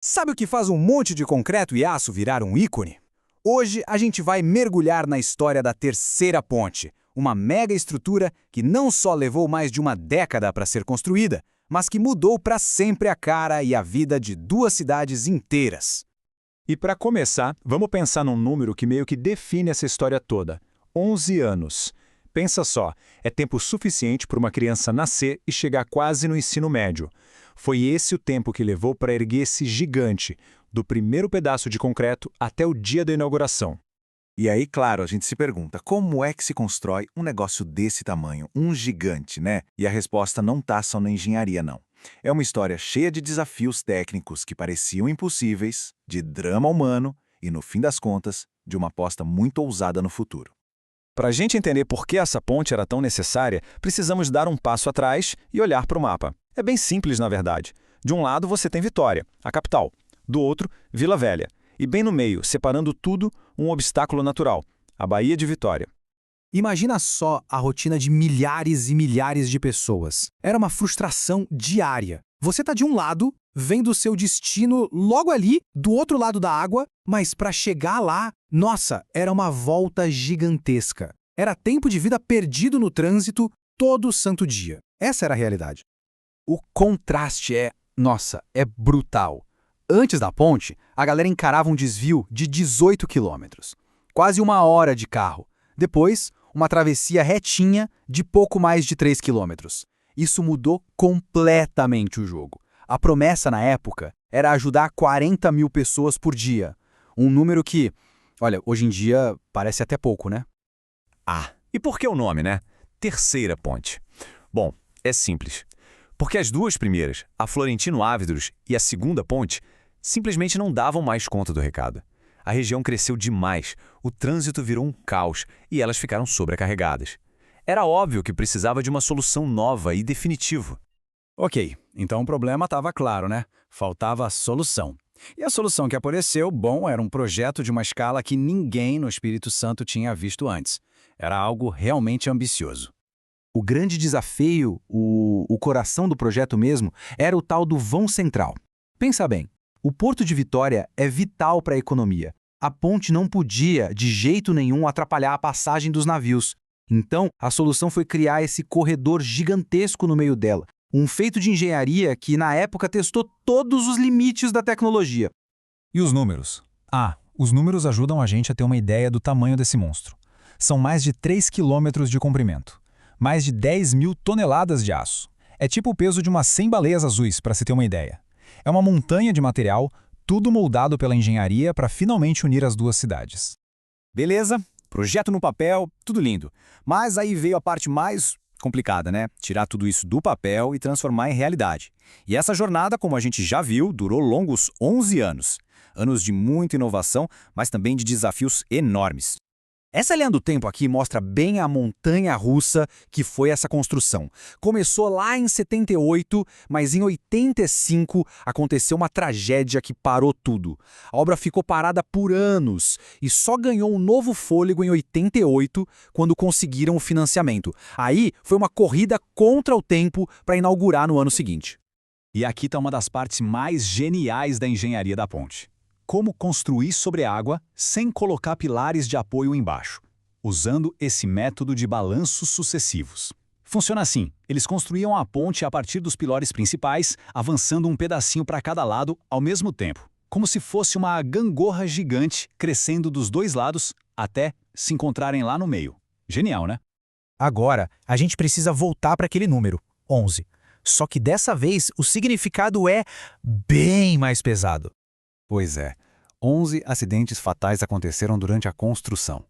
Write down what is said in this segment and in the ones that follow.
Sabe o que faz um monte de concreto e aço virar um ícone? Hoje a gente vai mergulhar na história da Terceira Ponte, uma mega estrutura que não só levou mais de uma década para ser construída, mas que mudou para sempre a cara e a vida de duas cidades inteiras. E para começar, vamos pensar num número que meio que define essa história toda: 11 anos. Pensa só, é tempo suficiente para uma criança nascer e chegar quase no ensino médio. Foi esse o tempo que levou para erguer esse gigante, do primeiro pedaço de concreto até o dia da inauguração. E aí, claro, a gente se pergunta, como é que se constrói um negócio desse tamanho, um gigante, né? E a resposta não está só na engenharia, não. É uma história cheia de desafios técnicos que pareciam impossíveis, de drama humano e, no fim das contas, de uma aposta muito ousada no futuro. Para a gente entender por que essa ponte era tão necessária, precisamos dar um passo atrás e olhar para o mapa. É bem simples, na verdade. De um lado você tem Vitória, a capital. Do outro, Vila Velha. E bem no meio, separando tudo, um obstáculo natural, a Baía de Vitória. Imagina só a rotina de milhares e milhares de pessoas. Era uma frustração diária. Você está de um lado, vendo o seu destino logo ali, do outro lado da água, mas para chegar lá, nossa, era uma volta gigantesca. Era tempo de vida perdido no trânsito todo santo dia. Essa era a realidade. O contraste é brutal. Antes da ponte, a galera encarava um desvio de 18 quilômetros. Quase uma hora de carro. Depois, uma travessia retinha de pouco mais de 3 quilômetros. Isso mudou completamente o jogo. A promessa na época era ajudar 40 mil pessoas por dia. Um número que, olha, hoje em dia parece até pouco, né? E por que o nome, né? Terceira Ponte. Bom, é simples. Porque as duas primeiras, a Florentino Ávidos e a segunda ponte, simplesmente não davam mais conta do recado. A região cresceu demais, o trânsito virou um caos e elas ficaram sobrecarregadas. Era óbvio que precisava de uma solução nova e definitiva. Ok, então o problema estava claro, né? Faltava a solução. E a solução que apareceu, era um projeto de uma escala que ninguém no Espírito Santo tinha visto antes. Era algo realmente ambicioso. O grande desafio, o coração do projeto mesmo, era o tal do vão central. Pensa bem, o Porto de Vitória é vital para a economia. A ponte não podia, de jeito nenhum, atrapalhar a passagem dos navios. Então, a solução foi criar esse corredor gigantesco no meio dela, um feito de engenharia que, na época, testou todos os limites da tecnologia. E os números? Os números ajudam a gente a ter uma ideia do tamanho desse monstro. São mais de 3 quilômetros de comprimento. Mais de 10 mil toneladas de aço. É tipo o peso de umas 100 baleias azuis, para se ter uma ideia. É uma montanha de material, tudo moldado pela engenharia para finalmente unir as duas cidades. Beleza, projeto no papel, tudo lindo. Mas aí veio a parte mais complicada, né? Tirar tudo isso do papel e transformar em realidade. E essa jornada, como a gente já viu, durou longos 11 anos. Anos de muita inovação, mas também de desafios enormes. Essa linha do tempo aqui mostra bem a montanha-russa que foi essa construção. Começou lá em 78, mas em 85 aconteceu uma tragédia que parou tudo. A obra ficou parada por anos e só ganhou um novo fôlego em 88, quando conseguiram o financiamento. Aí foi uma corrida contra o tempo para inaugurar no ano seguinte. E aqui está uma das partes mais geniais da engenharia da ponte. Como construir sobre a água sem colocar pilares de apoio embaixo, usando esse método de balanços sucessivos. Funciona assim, eles construíam a ponte a partir dos pilares principais, avançando um pedacinho para cada lado ao mesmo tempo, como se fosse uma gangorra gigante crescendo dos dois lados até se encontrarem lá no meio. Genial, né? Agora, a gente precisa voltar para aquele número, 11. Só que dessa vez o significado é bem mais pesado. Pois é, 11 acidentes fatais aconteceram durante a construção.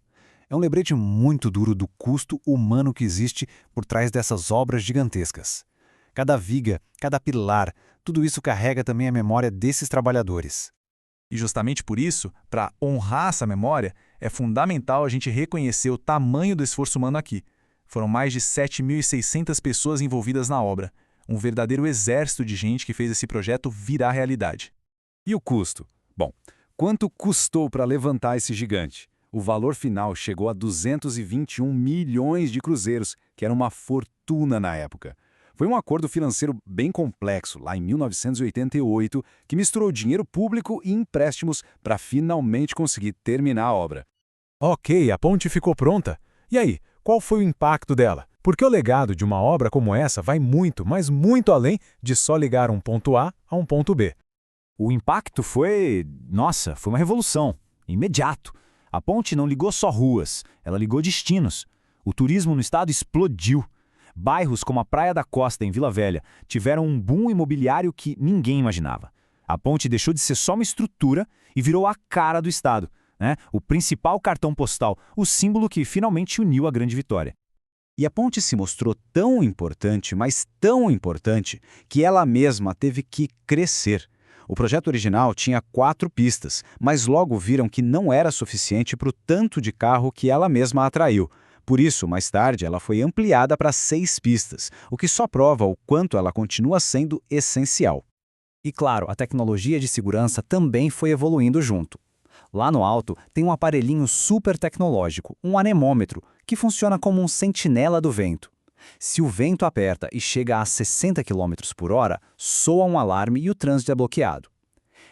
É um lembrete muito duro do custo humano que existe por trás dessas obras gigantescas. Cada viga, cada pilar, tudo isso carrega também a memória desses trabalhadores. E justamente por isso, para honrar essa memória, é fundamental a gente reconhecer o tamanho do esforço humano aqui. Foram mais de 7.600 pessoas envolvidas na obra, um verdadeiro exército de gente que fez esse projeto virar realidade. E o custo? Bom, quanto custou para levantar esse gigante? O valor final chegou a 221 milhões de cruzeiros, que era uma fortuna na época. Foi um acordo financeiro bem complexo, lá em 1988, que misturou dinheiro público e empréstimos para finalmente conseguir terminar a obra. Ok, a ponte ficou pronta. E aí, qual foi o impacto dela? Porque o legado de uma obra como essa vai muito, mas muito além de só ligar um ponto A a um ponto B. O impacto foi uma revolução. Imediato. A ponte não ligou só ruas, ela ligou destinos. O turismo no estado explodiu. Bairros como a Praia da Costa, em Vila Velha, tiveram um boom imobiliário que ninguém imaginava. A ponte deixou de ser só uma estrutura e virou a cara do estado, né? O principal cartão postal, o símbolo que finalmente uniu a Grande Vitória. E a ponte se mostrou tão importante, mas tão importante, que ela mesma teve que crescer. O projeto original tinha 4 pistas, mas logo viram que não era suficiente para o tanto de carro que ela mesma atraiu. Por isso, mais tarde, ela foi ampliada para 6 pistas, o que só prova o quanto ela continua sendo essencial. E claro, a tecnologia de segurança também foi evoluindo junto. Lá no alto tem um aparelhinho super tecnológico, um anemômetro, que funciona como um sentinela do vento. Se o vento aperta e chega a 60 km por hora, soa um alarme e o trânsito é bloqueado.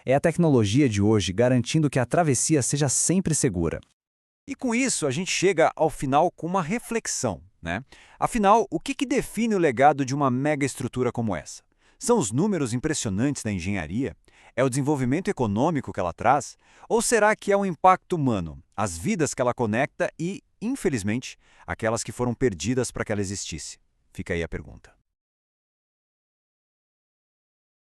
É a tecnologia de hoje garantindo que a travessia seja sempre segura. E com isso a gente chega ao final com uma reflexão, né? Afinal, o que define o legado de uma mega estrutura como essa? São os números impressionantes da engenharia? É o desenvolvimento econômico que ela traz? Ou será que é o impacto humano, as vidas que ela conecta e, infelizmente, aquelas que foram perdidas para que ela existisse? Fica aí a pergunta.